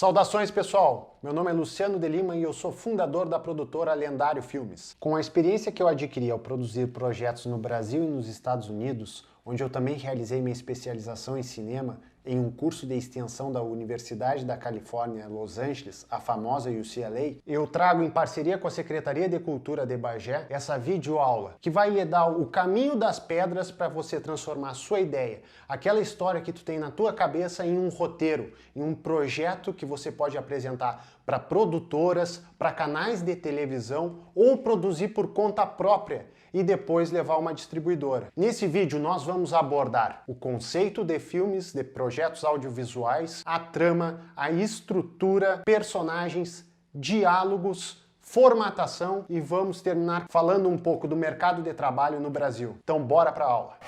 Saudações, pessoal! Meu nome é Luciano de Lima e eu sou fundador da produtora Lendário Filmes. Com a experiência que eu adquiri ao produzir projetos no Brasil e nos Estados Unidos, onde eu também realizei minha especialização em cinema em um curso de extensão da Universidade da Califórnia, Los Angeles, a famosa UCLA, eu trago em parceria com a Secretaria de Cultura de Bagé essa videoaula, que vai lhe dar o caminho das pedras para você transformar a sua ideia, aquela história que tu tem na tua cabeça, em um roteiro, em um projeto que você pode apresentar para produtoras, para canais de televisão ou produzir por conta própria e depois levar uma distribuidora. Nesse vídeo nós vamos abordar o conceito de filmes, de projetos audiovisuais, a trama, a estrutura, personagens, diálogos, formatação e vamos terminar falando um pouco do mercado de trabalho no Brasil. Então bora para a aula!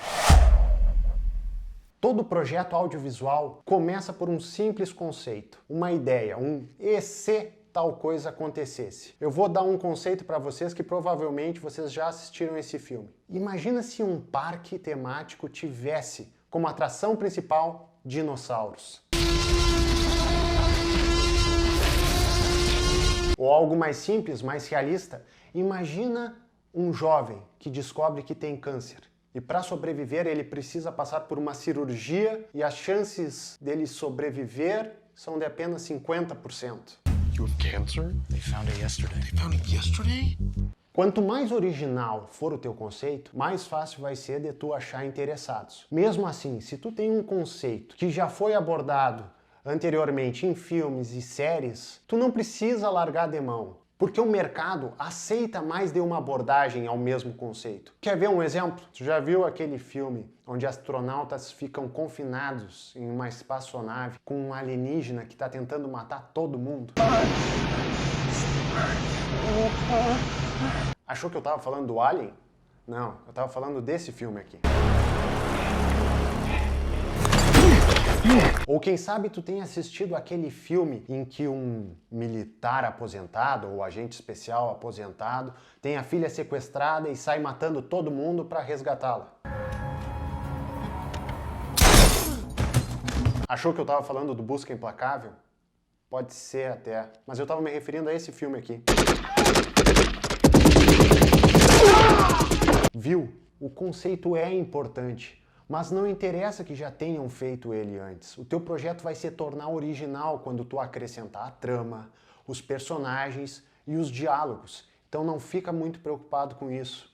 Todo projeto audiovisual começa por um simples conceito, uma ideia, e se tal coisa acontecesse. Eu vou dar um conceito para vocês que provavelmente vocês já assistiram esse filme. Imagina se um parque temático tivesse como atração principal dinossauros. Ou algo mais simples, mais realista, imagina um jovem que descobre que tem câncer. E para sobreviver ele precisa passar por uma cirurgia e as chances dele sobreviver são de apenas 50%. You have cancer? They found it yesterday. They found it yesterday? Quanto mais original for o teu conceito, mais fácil vai ser de tu achar interessados. Mesmo assim, se tu tem um conceito que já foi abordado anteriormente em filmes e séries, tu não precisa largar de mão, porque o mercado aceita mais de uma abordagem ao mesmo conceito. Quer ver um exemplo? Tu já viu aquele filme onde astronautas ficam confinados em uma espaçonave com um alienígena que está tentando matar todo mundo? Achou que eu estava falando do Alien? Não, eu estava falando desse filme aqui. Ou quem sabe tu tenha assistido aquele filme em que um militar aposentado ou agente especial aposentado tem a filha sequestrada e sai matando todo mundo para resgatá-la. Achou que eu estava falando do Busca Implacável? Pode ser até, mas eu estava me referindo a esse filme aqui. Viu? O conceito é importante. Mas não interessa que já tenham feito ele antes. O teu projeto vai se tornar original quando tu acrescentar a trama, os personagens e os diálogos. Então não fica muito preocupado com isso.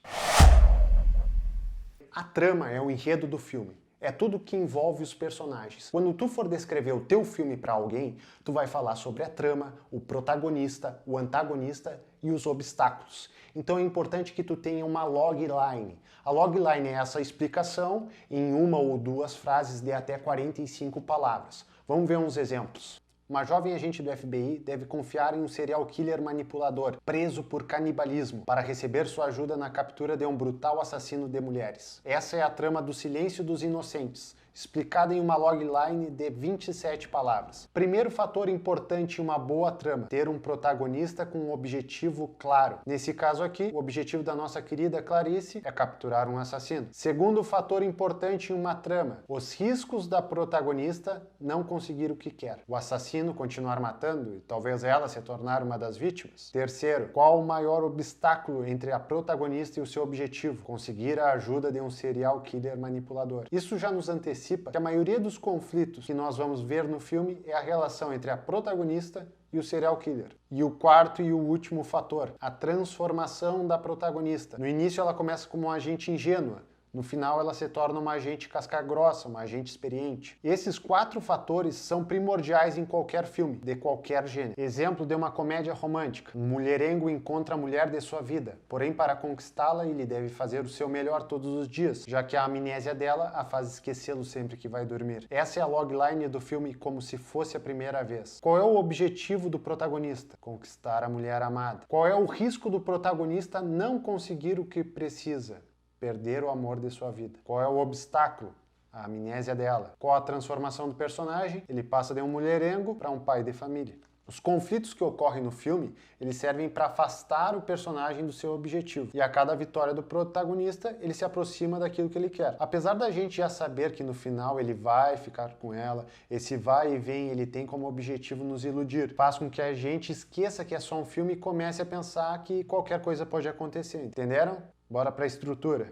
A trama é o enredo do filme. É tudo que envolve os personagens. Quando tu for descrever o teu filme para alguém, tu vai falar sobre a trama, o protagonista, o antagonista e os obstáculos. Então é importante que tu tenha uma logline. A logline é essa explicação em uma ou duas frases de até 45 palavras. Vamos ver uns exemplos. Uma jovem agente do FBI deve confiar em um serial killer manipulador, preso por canibalismo, para receber sua ajuda na captura de um brutal assassino de mulheres. Essa é a trama do Silêncio dos Inocentes, explicada em uma logline de 27 palavras. Primeiro fator importante em uma boa trama: ter um protagonista com um objetivo claro. Nesse caso aqui, o objetivo da nossa querida Clarice é capturar um assassino. Segundo fator importante em uma trama: os riscos da protagonista não conseguir o que quer. O assassino continuar matando e talvez ela se tornar uma das vítimas. Terceiro, qual o maior obstáculo entre a protagonista e o seu objetivo? Conseguir a ajuda de um serial killer manipulador. Isso já nos antecipa que a maioria dos conflitos que nós vamos ver no filme é a relação entre a protagonista e o serial killer. E o quarto e o último fator, a transformação da protagonista. No início ela começa como uma agente ingênua, no final ela se torna uma agente casca-grossa, uma agente experiente. Esses 4 fatores são primordiais em qualquer filme, de qualquer gênero. Exemplo de uma comédia romântica. Um mulherengo encontra a mulher de sua vida, porém para conquistá-la ele deve fazer o seu melhor todos os dias, já que a amnésia dela a faz esquecê-lo sempre que vai dormir. Essa é a logline do filme como se fosse a primeira vez. Qual é o objetivo do protagonista? Conquistar a mulher amada. Qual é o risco do protagonista não conseguir o que precisa? Perder o amor de sua vida. Qual é o obstáculo? A amnésia dela. Qual a transformação do personagem? Ele passa de um mulherengo para um pai de família. Os conflitos que ocorrem no filme, eles servem para afastar o personagem do seu objetivo. E a cada vitória do protagonista, ele se aproxima daquilo que ele quer. Apesar da gente já saber que no final ele vai ficar com ela, esse vai e vem, ele tem como objetivo nos iludir. Faz com que a gente esqueça que é só um filme e comece a pensar que qualquer coisa pode acontecer. Entenderam? Bora para a estrutura.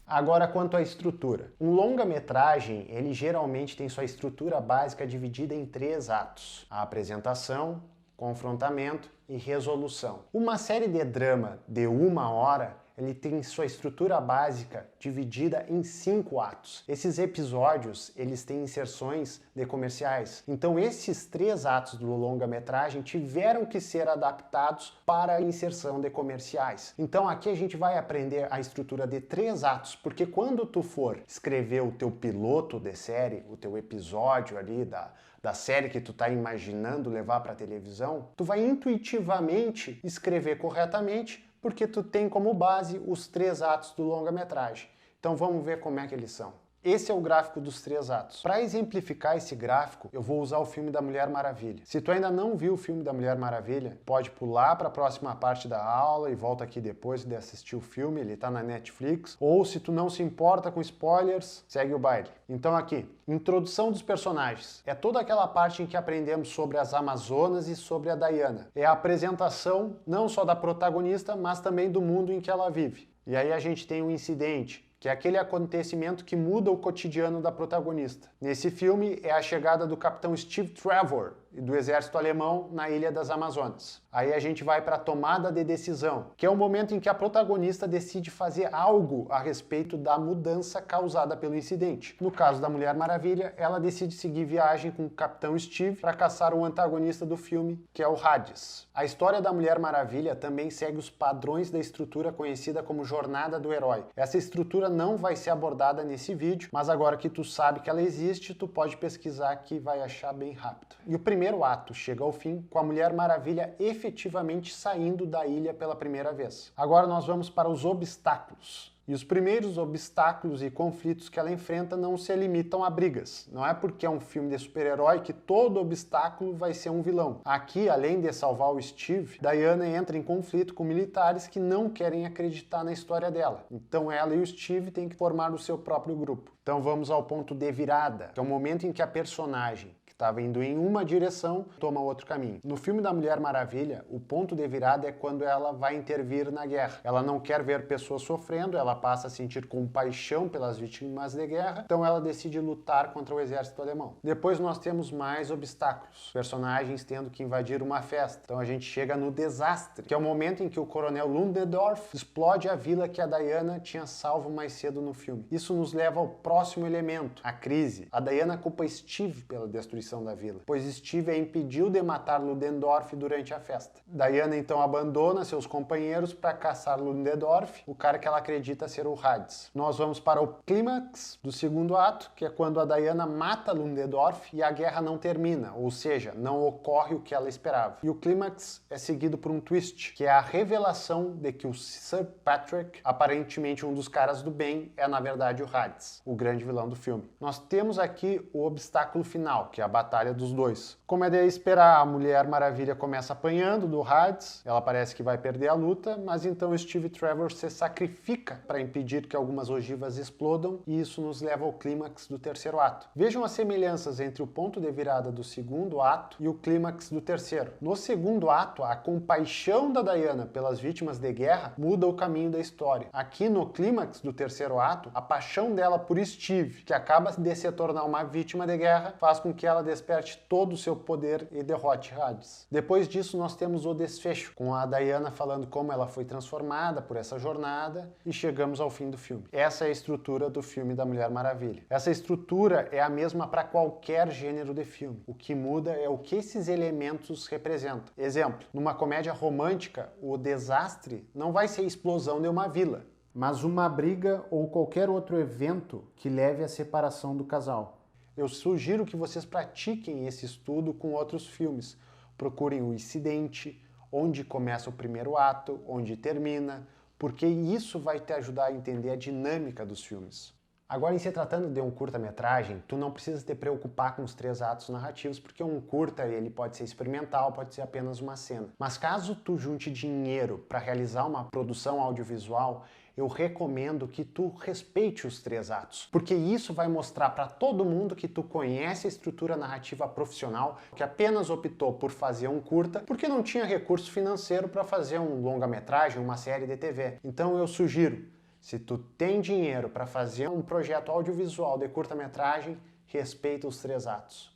Agora, quanto à estrutura. Um longa-metragem, ele geralmente tem sua estrutura básica dividida em 3 atos. A apresentação, confrontamento e resolução. Uma série de drama de 1 hora, ele tem sua estrutura básica dividida em 5 atos. Esses episódios, eles têm inserções de comerciais. Então, esses 3 atos do longa-metragem tiveram que ser adaptados para a inserção de comerciais. Então, aqui a gente vai aprender a estrutura de 3 atos, porque quando tu for escrever o teu piloto de série, o teu episódio ali da série que tu tá imaginando levar para a televisão, tu vai intuitivamente escrever corretamente, porque tu tem como base os 3 atos do longa-metragem. Então vamos ver como é que eles são. Esse é o gráfico dos 3 atos. Para exemplificar esse gráfico, eu vou usar o filme da Mulher Maravilha. Se tu ainda não viu o filme da Mulher Maravilha, pode pular para a próxima parte da aula e volta aqui depois de assistir o filme, ele está na Netflix. Ou se tu não se importa com spoilers, segue o baile. Então aqui, introdução dos personagens. É toda aquela parte em que aprendemos sobre as Amazonas e sobre a Diana. É a apresentação não só da protagonista, mas também do mundo em que ela vive. E aí a gente tem um incidente, que é aquele acontecimento que muda o cotidiano da protagonista. Nesse filme é a chegada do capitão Steve Trevor e do exército alemão na Ilha das Amazonas. Aí a gente vai para a tomada de decisão, que é o momento em que a protagonista decide fazer algo a respeito da mudança causada pelo incidente. No caso da Mulher Maravilha, ela decide seguir viagem com o capitão Steve para caçar o antagonista do filme, que é o Hades. A história da Mulher Maravilha também segue os padrões da estrutura conhecida como Jornada do Herói. Essa estrutura não vai ser abordada nesse vídeo, mas agora que tu sabe que ela existe, tu pode pesquisar que vai achar bem rápido. E o primeiro ato chega ao fim com a Mulher Maravilha efetivamente saindo da ilha pela primeira vez. Agora nós vamos para os obstáculos. E os primeiros obstáculos e conflitos que ela enfrenta não se limitam a brigas. Não é porque é um filme de super-herói que todo obstáculo vai ser um vilão. Aqui, além de salvar o Steve, Diana entra em conflito com militares que não querem acreditar na história dela. Então ela e o Steve têm que formar o seu próprio grupo. Então vamos ao ponto de virada, que é o momento em que a personagem estava indo em uma direção, toma outro caminho. No filme da Mulher Maravilha, o ponto de virada é quando ela vai intervir na guerra. Ela não quer ver pessoas sofrendo, ela passa a sentir compaixão pelas vítimas de guerra, então ela decide lutar contra o exército alemão. Depois nós temos mais obstáculos, personagens tendo que invadir uma festa. Então a gente chega no desastre, que é o momento em que o coronel Ludendorff explode a vila que a Diana tinha salvo mais cedo no filme. Isso nos leva ao próximo elemento, a crise. A Diana culpa Steve pela destruição da vila, pois Steve a impediu de matar Ludendorff durante a festa. Diana então abandona seus companheiros para caçar Ludendorff, o cara que ela acredita ser o Hades. Nós vamos para o clímax do segundo ato, que é quando a Diana mata Ludendorff e a guerra não termina, ou seja, não ocorre o que ela esperava. E o clímax é seguido por um twist, que é a revelação de que o Sir Patrick, aparentemente um dos caras do bem, é na verdade o Hades, o grande vilão do filme. Nós temos aqui o obstáculo final, que é a batalha dos dois. Como é de esperar, a Mulher Maravilha começa apanhando do Hades, ela parece que vai perder a luta, mas então Steve Trevor se sacrifica para impedir que algumas ogivas explodam e isso nos leva ao clímax do terceiro ato. Vejam as semelhanças entre o ponto de virada do segundo ato e o clímax do terceiro. No segundo ato, a compaixão da Diana pelas vítimas de guerra muda o caminho da história. Aqui no clímax do terceiro ato, a paixão dela por Steve, que acaba de se tornar uma vítima de guerra, faz com que ela desperte todo o seu poder e derrote Hades. Depois disso, nós temos o desfecho, com a Diana falando como ela foi transformada por essa jornada e chegamos ao fim do filme. Essa é a estrutura do filme da Mulher Maravilha. Essa estrutura é a mesma para qualquer gênero de filme. O que muda é o que esses elementos representam. Exemplo, numa comédia romântica, o desastre não vai ser a explosão de uma vila, mas uma briga ou qualquer outro evento que leve à separação do casal. Eu sugiro que vocês pratiquem esse estudo com outros filmes. Procurem o incidente, onde começa o primeiro ato, onde termina, porque isso vai te ajudar a entender a dinâmica dos filmes. Agora, em se tratando de um curta-metragem, tu não precisa te preocupar com os 3 atos narrativos, porque um curta ele pode ser experimental, pode ser apenas uma cena. Mas caso tu junte dinheiro para realizar uma produção audiovisual, eu recomendo que tu respeite os 3 atos, porque isso vai mostrar para todo mundo que tu conhece a estrutura narrativa profissional, que apenas optou por fazer um curta porque não tinha recurso financeiro para fazer um longa-metragem, uma série de TV. Então eu sugiro, se tu tem dinheiro para fazer um projeto audiovisual de curta-metragem, respeita os 3 atos.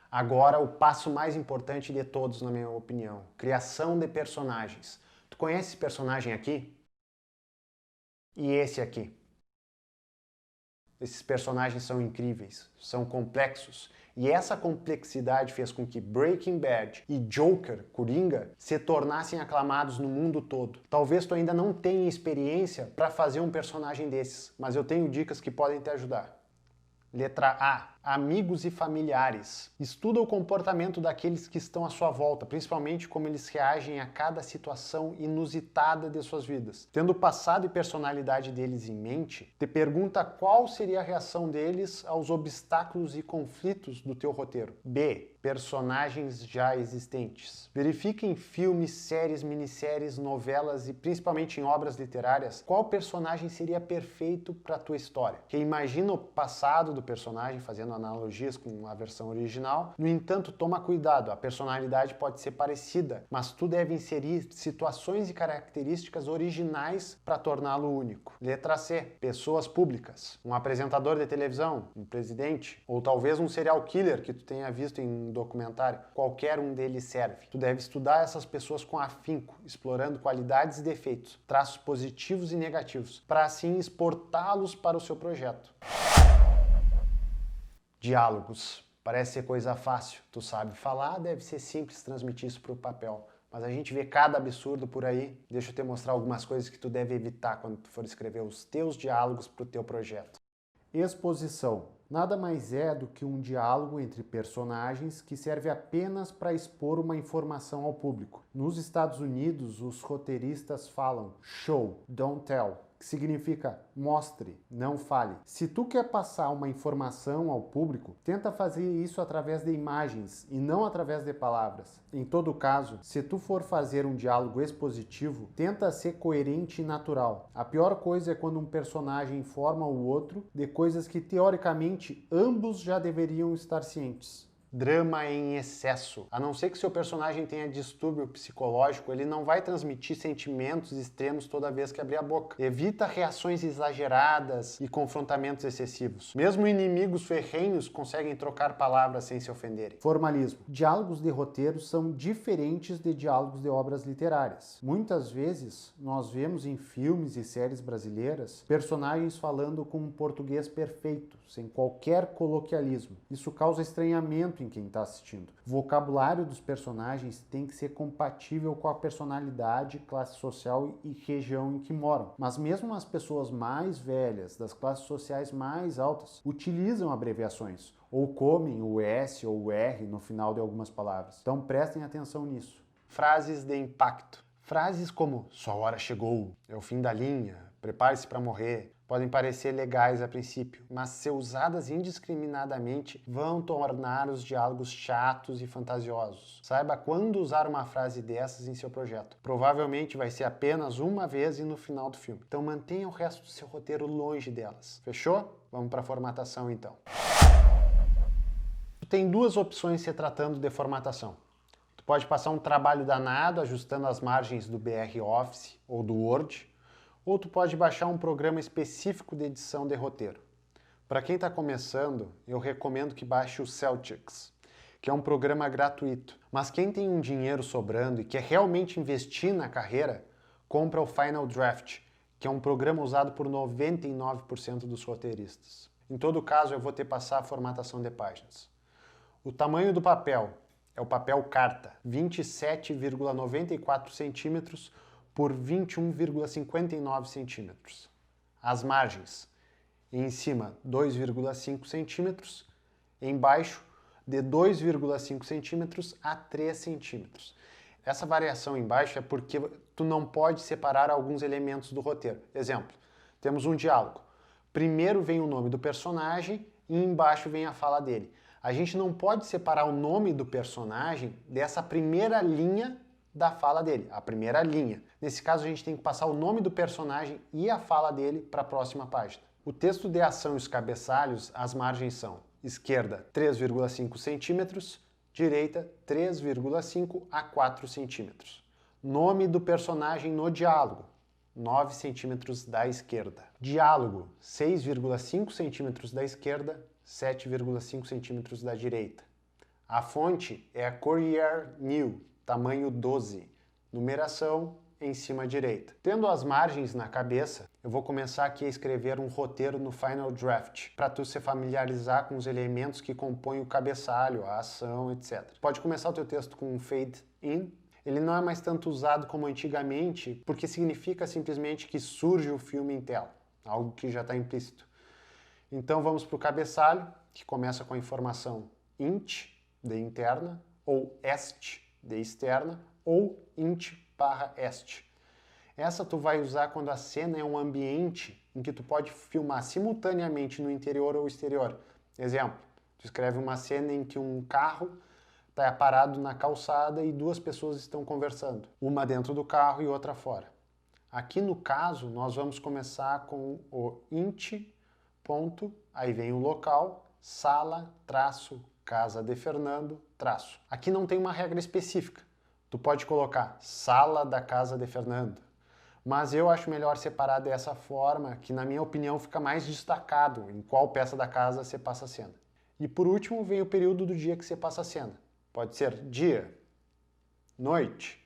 Agora, o passo mais importante de todos, na minha opinião, criação de personagens. Tu conhece esse personagem aqui? E esse aqui? Esses personagens são incríveis, são complexos. E essa complexidade fez com que Breaking Bad e Joker, Coringa, se tornassem aclamados no mundo todo. Talvez tu ainda não tenha experiência para fazer um personagem desses, mas eu tenho dicas que podem te ajudar. Letra A. Amigos e familiares. Estuda o comportamento daqueles que estão à sua volta, principalmente como eles reagem a cada situação inusitada de suas vidas. Tendo o passado e personalidade deles em mente, te pergunta qual seria a reação deles aos obstáculos e conflitos do teu roteiro. B. Personagens já existentes. Verifique em filmes, séries, minisséries, novelas e principalmente em obras literárias qual personagem seria perfeito para a tua história. Reimagina o passado do personagem, fazendo analogias com a versão original. No entanto, toma cuidado, a personalidade pode ser parecida, mas tu deve inserir situações e características originais para torná-lo único. Letra C. Pessoas públicas. Um apresentador de televisão, um presidente, ou talvez um serial killer que tu tenha visto em um documentário. Qualquer um deles serve. Tu deve estudar essas pessoas com afinco, explorando qualidades e defeitos, traços positivos e negativos, para assim exportá-los para o seu projeto. Diálogos. Parece ser coisa fácil. Tu sabe falar, deve ser simples transmitir isso para o papel. Mas a gente vê cada absurdo por aí. Deixa eu te mostrar algumas coisas que tu deve evitar quando tu for escrever os teus diálogos para o teu projeto. Exposição. Nada mais é do que um diálogo entre personagens que serve apenas para expor uma informação ao público. Nos Estados Unidos, os roteiristas falam show, don't tell, que significa mostre, não fale. Se tu quer passar uma informação ao público, tenta fazer isso através de imagens e não através de palavras. Em todo caso, se tu for fazer um diálogo expositivo, tenta ser coerente e natural. A pior coisa é quando um personagem informa o outro de coisas que teoricamente ambos já deveriam estar cientes. Drama em excesso. A não ser que seu personagem tenha distúrbio psicológico, ele não vai transmitir sentimentos extremos toda vez que abrir a boca. Evita reações exageradas e confrontamentos excessivos. Mesmo inimigos ferrenhos conseguem trocar palavras sem se ofenderem. Formalismo. Diálogos de roteiro são diferentes de diálogos de obras literárias. Muitas vezes, nós vemos em filmes e séries brasileiras personagens falando com um português perfeito, sem qualquer coloquialismo. Isso causa estranhamento em quem está assistindo. O vocabulário dos personagens tem que ser compatível com a personalidade, classe social e região em que moram. Mas mesmo as pessoas mais velhas, das classes sociais mais altas, utilizam abreviações, ou comem o S ou o R no final de algumas palavras. Então prestem atenção nisso. Frases de impacto. Frases como "sua hora chegou", "é o fim da linha", "prepare-se para morrer", podem parecer legais a princípio, mas se usadas indiscriminadamente vão tornar os diálogos chatos e fantasiosos. Saiba quando usar uma frase dessas em seu projeto. Provavelmente vai ser apenas uma vez e no final do filme. Então mantenha o resto do seu roteiro longe delas. Fechou? Vamos para a formatação então. Tu tem 2 opções se tratando de formatação. Tu pode passar um trabalho danado ajustando as margens do BR Office ou do Word, ou tu pode baixar um programa específico de edição de roteiro. Para quem está começando, eu recomendo que baixe o Celtix, que é um programa gratuito. Mas quem tem um dinheiro sobrando e quer realmente investir na carreira, compra o Final Draft, que é um programa usado por 99% dos roteiristas. Em todo caso, eu vou te passar a formatação de páginas. O tamanho do papel é o papel carta, 27,94 centímetros por 21,59 centímetros. As margens, em cima 2,5 centímetros, embaixo de 2,5 centímetros a 3 centímetros. Essa variação embaixo é porque tu não pode separar alguns elementos do roteiro. Exemplo, Temos um diálogo. Primeiro vem o nome do personagem e embaixo vem a fala dele. A gente não pode separar o nome do personagem dessa primeira linha da fala dele, a primeira linha. Nesse caso, a gente tem que passar o nome do personagem e a fala dele para a próxima página. O texto de ação e os cabeçalhos, as margens são esquerda 3,5 centímetros, direita 3,5 a 4 centímetros. Nome do personagem no diálogo, 9 centímetros da esquerda. Diálogo, 6,5 centímetros da esquerda, 7,5 centímetros da direita. A fonte é a Courier New, tamanho 12. Numeração em cima à direita. Tendo as margens na cabeça, eu vou começar aqui a escrever um roteiro no Final Draft, para tu se familiarizar com os elementos que compõem o cabeçalho, a ação, etc. Pode começar o teu texto com um fade in. Ele não é mais tanto usado como antigamente, porque significa simplesmente que surge o filme em tela, algo que já está implícito. Então vamos para o cabeçalho, que começa com a informação int, de interna, ou est, de externa, ou int/est. Essa tu vai usar quando a cena é um ambiente em que tu pode filmar simultaneamente no interior ou exterior. Exemplo, tu escreve uma cena em que um carro está parado na calçada e duas pessoas estão conversando, uma dentro do carro e outra fora. Aqui no caso, nós vamos começar com o int, ponto, aí vem o local, sala, traço, casa de Fernando, traço. Aqui não tem uma regra específica. Tu pode colocar sala da casa de Fernando, mas eu acho melhor separar dessa forma, que na minha opinião fica mais destacado em qual peça da casa você passa a cena. E por último vem o período do dia que você passa a cena. Pode ser dia, noite,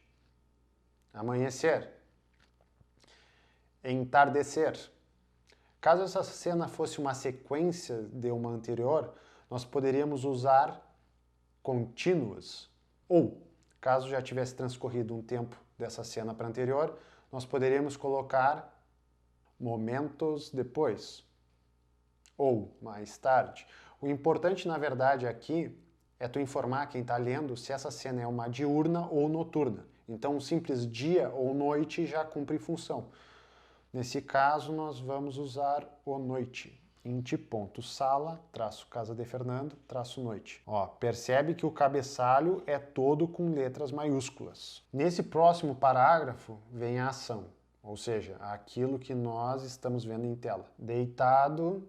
amanhecer, entardecer. Caso essa cena fosse uma sequência de uma anterior, nós poderíamos usar contínuas. Ou, caso já tivesse transcorrido um tempo dessa cena para anterior, nós poderíamos colocar momentos depois. Ou mais tarde. O importante, na verdade, aqui é tu informar quem está lendo se essa cena é uma diurna ou noturna. Então, um simples dia ou noite já cumpre função. Nesse caso, nós vamos usar o noite. int.sala, traço casa de Fernando, traço noite. Ó, percebe que o cabeçalho é todo com letras maiúsculas. Nesse próximo parágrafo vem a ação, ou seja, aquilo que nós estamos vendo em tela. Deitado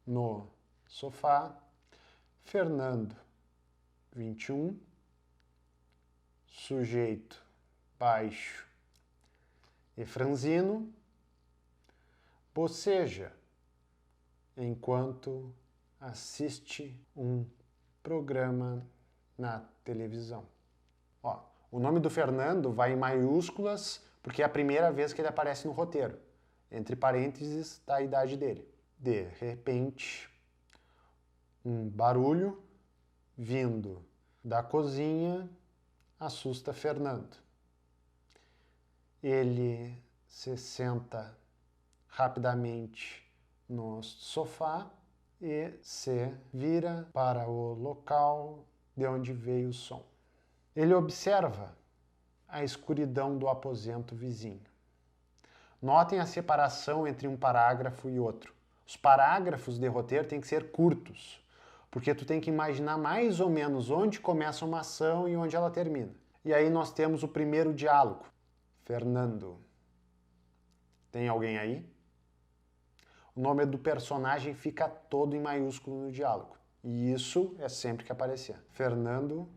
no sofá, Fernando, 21, sujeito baixo e franzino, boceja enquanto assiste um programa na televisão. Ó, o nome do Fernando vai em maiúsculas porque é a primeira vez que ele aparece no roteiro. Entre parênteses está a idade dele. De repente, um barulho vindo da cozinha assusta Fernando. Ele se senta rapidamente no sofá e se vira para o local de onde veio o som. Ele observa a escuridão do aposento vizinho. Notem a separação entre um parágrafo e outro. Os parágrafos de roteiro têm que ser curtos, porque tu tem que imaginar mais ou menos onde começa uma ação e onde ela termina. E aí nós temos o primeiro diálogo. Fernando. Tem alguém aí? O nome do personagem fica todo em maiúsculo no diálogo. E isso é sempre que aparecer. Fernando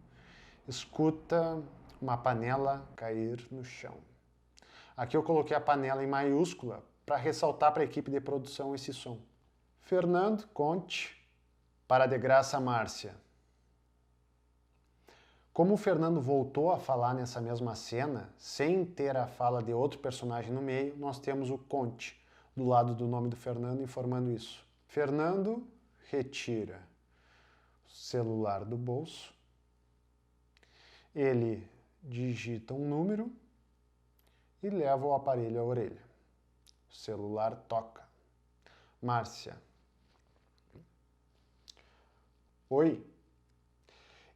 escuta uma panela cair no chão. Aqui eu coloquei a panela em maiúscula para ressaltar para a equipe de produção esse som. Fernando, conte. Para de graça, Márcia. Como o Fernando voltou a falar nessa mesma cena, sem ter a fala de outro personagem no meio, nós temos o conte do lado do nome do Fernando informando isso. Fernando retira o celular do bolso, ele digita um número e leva o aparelho à orelha. O celular toca. Márcia. Oi?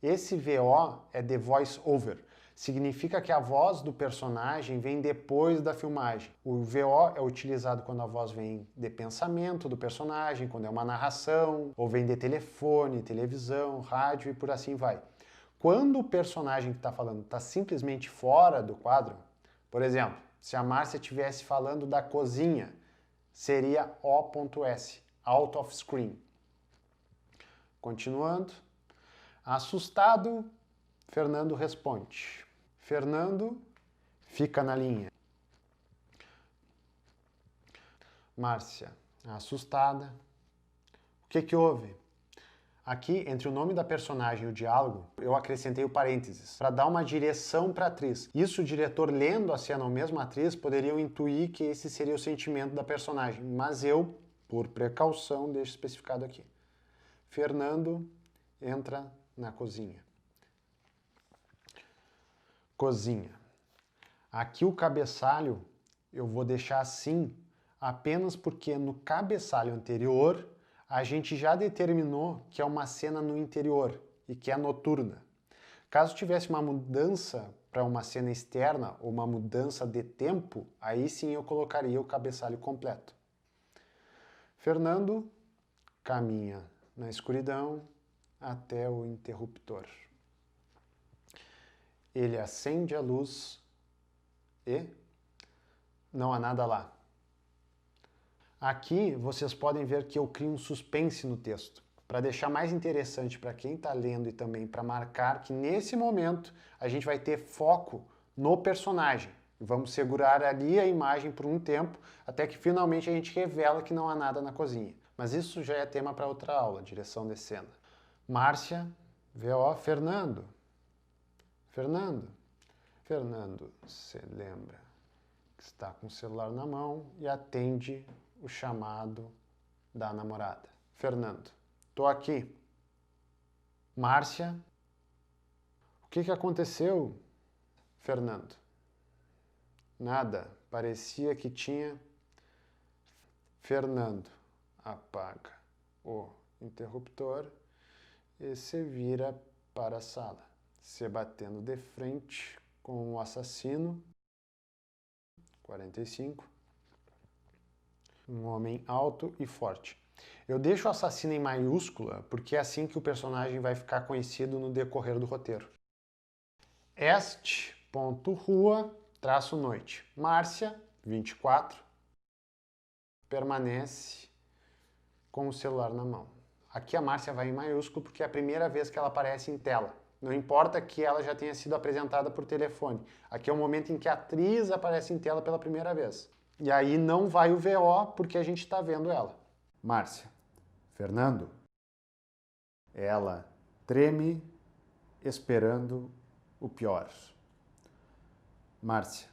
Esse VO é de voice over. significa que a voz do personagem vem depois da filmagem. O VO é utilizado quando a voz vem de pensamento do personagem, quando é uma narração, ou vem de telefone, televisão, rádio e por assim vai. Quando o personagem que está falando está simplesmente fora do quadro, por exemplo, se a Márcia estivesse falando da cozinha, seria O.S, out of screen. Continuando. Assustado, Fernando responde. Fernando fica na linha. Márcia, assustada. O que houve? Aqui, entre o nome da personagem e o diálogo, eu acrescentei o parênteses para dar uma direção para a atriz. Isso, o diretor lendo a cena ou mesmo a atriz, poderiam intuir que esse seria o sentimento da personagem, mas eu, por precaução, deixo especificado aqui. Fernando entra na cozinha. Cozinha. Aqui o cabeçalho eu vou deixar assim apenas porque no cabeçalho anterior a gente já determinou que é uma cena no interior e que é noturna. Caso tivesse uma mudança para uma cena externa ou uma mudança de tempo, aí sim eu colocaria o cabeçalho completo. Fernando caminha na escuridão até o interruptor. Ele acende a luz e não há nada lá. Aqui vocês podem ver que eu crio um suspense no texto, para deixar mais interessante para quem está lendo e também para marcar que nesse momento a gente vai ter foco no personagem. Vamos segurar ali a imagem por um tempo, até que finalmente a gente revela que não há nada na cozinha. Mas isso já é tema para outra aula, direção de cena. Márcia, VO, Fernando. Fernando se lembra que está com o celular na mão e atende o chamado da namorada. Fernando, tô aqui. Márcia, o que aconteceu? Fernando, nada, parecia que tinha. Fernando, apaga o interruptor e se vira para a sala, se batendo de frente com o assassino. 45. Um homem alto e forte. Eu deixo o assassino em maiúscula porque é assim que o personagem vai ficar conhecido no decorrer do roteiro. Rua, -noite. Márcia, 24, permanece com o celular na mão. Aqui a Márcia vai em maiúsculo porque é a primeira vez que ela aparece em tela. Não importa que ela já tenha sido apresentada por telefone. Aqui é o momento em que a atriz aparece em tela pela primeira vez. E aí não vai o VO porque a gente está vendo ela. Márcia. Fernando. Ela treme esperando o pior. Márcia.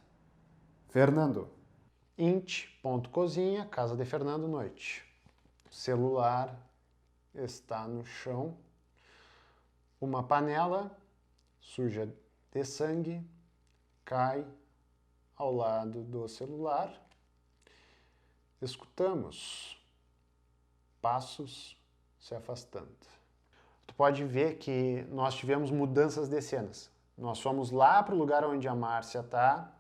Fernando. Cozinha, casa de Fernando, noite. O celular está no chão. Uma panela suja de sangue cai ao lado do celular. Escutamos passos se afastando. Tu pode ver que nós tivemos mudanças de cenas. Nós fomos lá para o lugar onde a Márcia está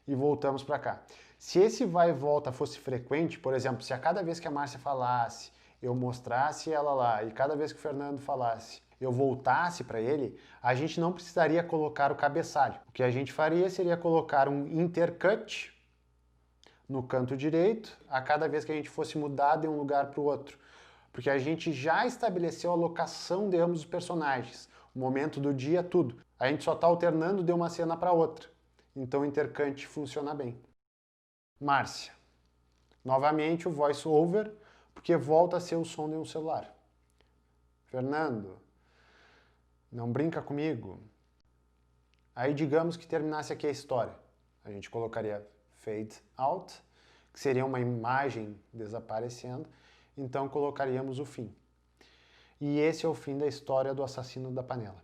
e voltamos para cá. Se esse vai e volta fosse frequente, por exemplo, se a cada vez que a Márcia falasse, eu mostrasse ela lá, e cada vez que o Fernando falasse, eu voltasse para ele, a gente não precisaria colocar o cabeçalho. O que a gente faria seria colocar um intercut no canto direito, a cada vez que a gente fosse mudar de um lugar para o outro. Porque a gente já estabeleceu a locação de ambos os personagens, o momento do dia, tudo. A gente só está alternando de uma cena para outra. Então o intercut funciona bem. Márcia. Novamente o voice over, porque volta a ser o som de um celular. Fernando. Não brinca comigo. Aí digamos que terminasse aqui a história. A gente colocaria fade out, que seria uma imagem desaparecendo, então colocaríamos o fim. E esse é o fim da história do assassino da panela.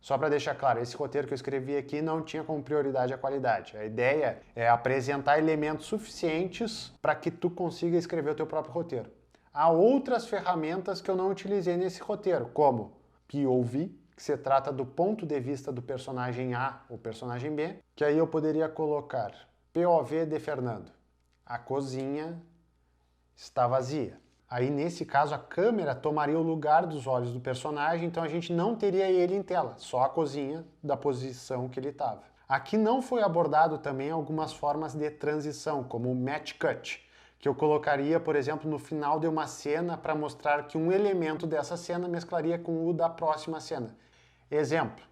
Só para deixar claro, esse roteiro que eu escrevi aqui não tinha como prioridade a qualidade. A ideia é apresentar elementos suficientes para que tu consiga escrever o teu próprio roteiro. Há outras ferramentas que eu não utilizei nesse roteiro, como POV, que se trata do ponto de vista do personagem A ou personagem B, que aí eu poderia colocar POV de Fernando. A cozinha está vazia. Aí, nesse caso, a câmera tomaria o lugar dos olhos do personagem, então a gente não teria ele em tela, só a cozinha da posição que ele estava. Aqui não foi abordado também algumas formas de transição, como o match cut, que eu colocaria, por exemplo, no final de uma cena para mostrar que um elemento dessa cena mesclaria com o da próxima cena. Exemplo,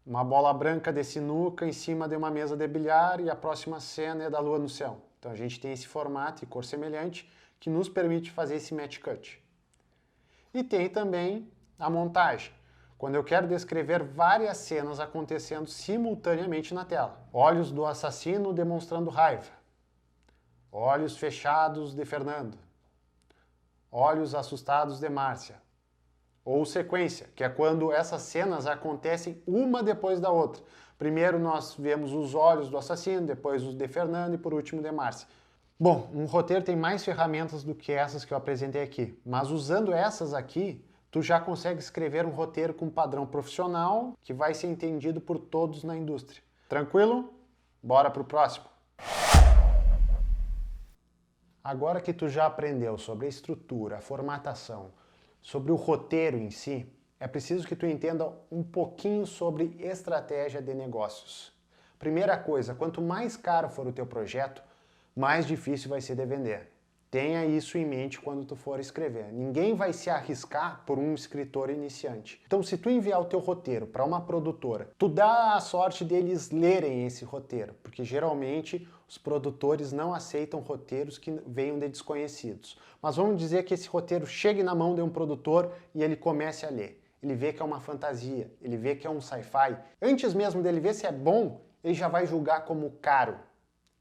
uma bola branca de sinuca em cima de uma mesa de bilhar e a próxima cena é da lua no céu. Então a gente tem esse formato e cor semelhante que nos permite fazer esse match cut. E tem também a montagem, quando eu quero descrever várias cenas acontecendo simultaneamente na tela. Olhos do assassino demonstrando raiva. Olhos fechados de Fernando. Olhos assustados de Márcia. Ou sequência, que é quando essas cenas acontecem uma depois da outra. Primeiro nós vemos os olhos do assassino, depois os de Fernando e por último de Márcia. Bom, um roteiro tem mais ferramentas do que essas que eu apresentei aqui, mas usando essas aqui, tu já consegue escrever um roteiro com padrão profissional que vai ser entendido por todos na indústria. Tranquilo? Bora pro próximo. Agora que tu já aprendeu sobre a estrutura, a formatação, sobre o roteiro em si, é preciso que tu entenda um pouquinho sobre estratégia de negócios. Primeira coisa, quanto mais caro for o teu projeto, mais difícil vai ser de vender. Tenha isso em mente quando tu for escrever. Ninguém vai se arriscar por um escritor iniciante. Então, se tu enviar o teu roteiro para uma produtora, tu dá a sorte deles lerem esse roteiro, porque geralmente os produtores não aceitam roteiros que venham de desconhecidos. Mas vamos dizer que esse roteiro chegue na mão de um produtor e ele comece a ler. Ele vê que é uma fantasia, ele vê que é um sci-fi. Antes mesmo dele ver se é bom, ele já vai julgar como caro.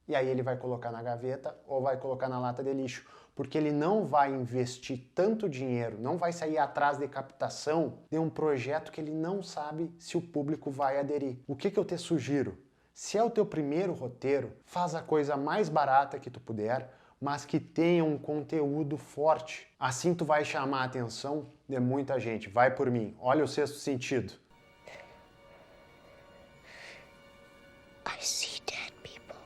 E aí ele vai colocar na gaveta ou vai colocar na lata de lixo, porque ele não vai investir tanto dinheiro, não vai sair atrás de captação de um projeto que ele não sabe se o público vai aderir. O que eu te sugiro? Se é o teu primeiro roteiro, faz a coisa mais barata que tu puder, mas que tenha um conteúdo forte. Assim tu vai chamar a atenção de muita gente. Vai por mim. Olha o Sexto Sentido. I see dead people.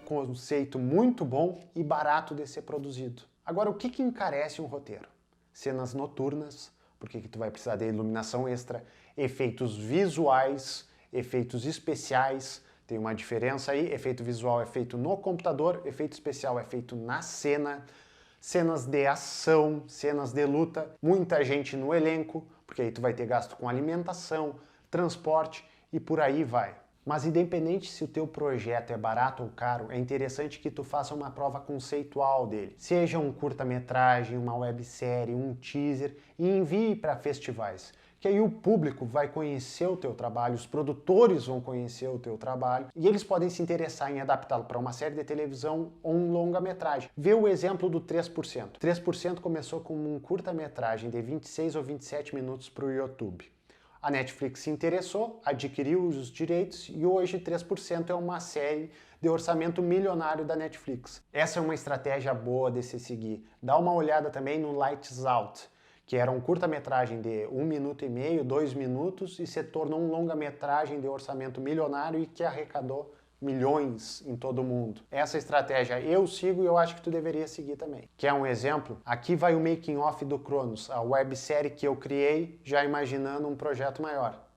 Conceito muito bom e barato de ser produzido. Agora, o que encarece um roteiro? Cenas noturnas, porque que tu vai precisar de iluminação extra, efeitos visuais, efeitos especiais, tem uma diferença aí, efeito visual é feito no computador, efeito especial é feito na cena, cenas de ação, cenas de luta, muita gente no elenco, porque aí tu vai ter gasto com alimentação, transporte e por aí vai. Mas independente se o teu projeto é barato ou caro, é interessante que tu faça uma prova conceitual dele. Seja um curta-metragem, uma websérie, um teaser e envie para festivais. Que aí o público vai conhecer o teu trabalho, os produtores vão conhecer o teu trabalho e eles podem se interessar em adaptá-lo para uma série de televisão ou um longa-metragem. Vê o exemplo do 3%. 3% começou com um curta-metragem de 26 ou 27 minutos para o YouTube. A Netflix se interessou, adquiriu os direitos e hoje 3% é uma série de orçamento milionário da Netflix. Essa é uma estratégia boa de se seguir. Dá uma olhada também no Lights Out, que era um curta-metragem de 1 minuto e meio, 2 minutos e se tornou um longa-metragem de orçamento milionário e que arrecadou milhões em todo o mundo. Essa estratégia eu sigo e eu acho que tu deveria seguir também. Quer um exemplo? Aqui vai o making of do Cronos, a websérie que eu criei já imaginando um projeto maior.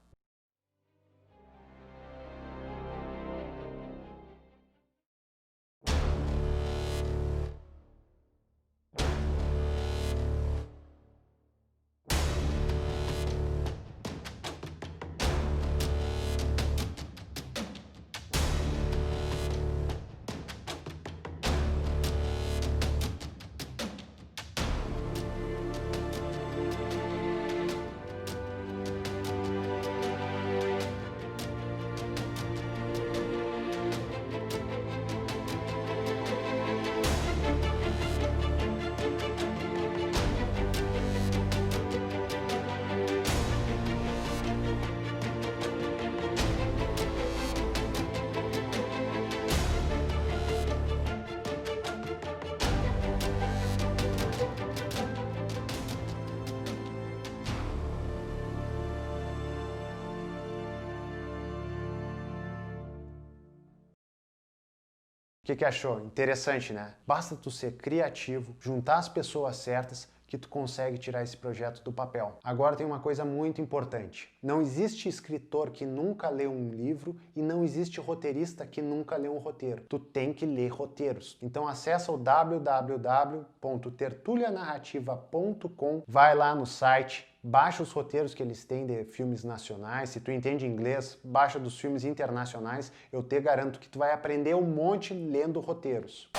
O que achou? Interessante, né? Basta tu ser criativo, juntar as pessoas certas, que tu consegue tirar esse projeto do papel. Agora tem uma coisa muito importante. Não existe escritor que nunca leu um livro e não existe roteirista que nunca leu um roteiro. Tu tem que ler roteiros. Então acessa o www.tertulianarrativa.com, vai lá no site, baixa os roteiros que eles têm de filmes nacionais. Se tu entende inglês, baixa dos filmes internacionais. Eu te garanto que tu vai aprender um monte lendo roteiros.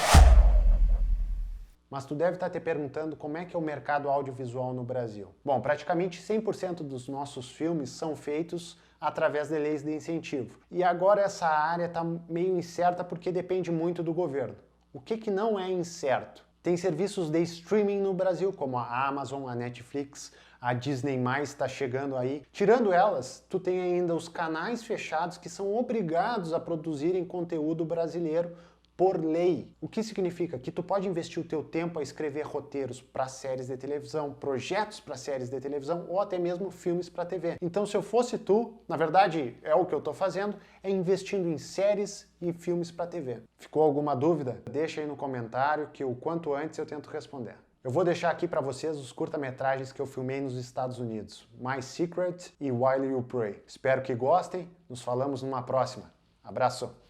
Mas tu deve estar te perguntando como é que é o mercado audiovisual no Brasil. Bom, praticamente 100% dos nossos filmes são feitos através de leis de incentivo. E agora essa área está meio incerta porque depende muito do governo. O que não é incerto? Tem serviços de streaming no Brasil, como a Amazon, a Netflix, a Disney+, está chegando aí. Tirando elas, tu tem ainda os canais fechados que são obrigados a produzirem conteúdo brasileiro por lei. O que significa? Que tu pode investir o teu tempo a escrever roteiros para séries de televisão, projetos para séries de televisão ou até mesmo filmes para TV. Então, se eu fosse tu, na verdade é o que eu estou fazendo, é investindo em séries e filmes para TV. Ficou alguma dúvida? Deixa aí no comentário que o quanto antes eu tento responder. Eu vou deixar aqui para vocês os curta-metragens que eu filmei nos Estados Unidos, My Secret e While You Pray. Espero que gostem, nos falamos numa próxima. Abraço!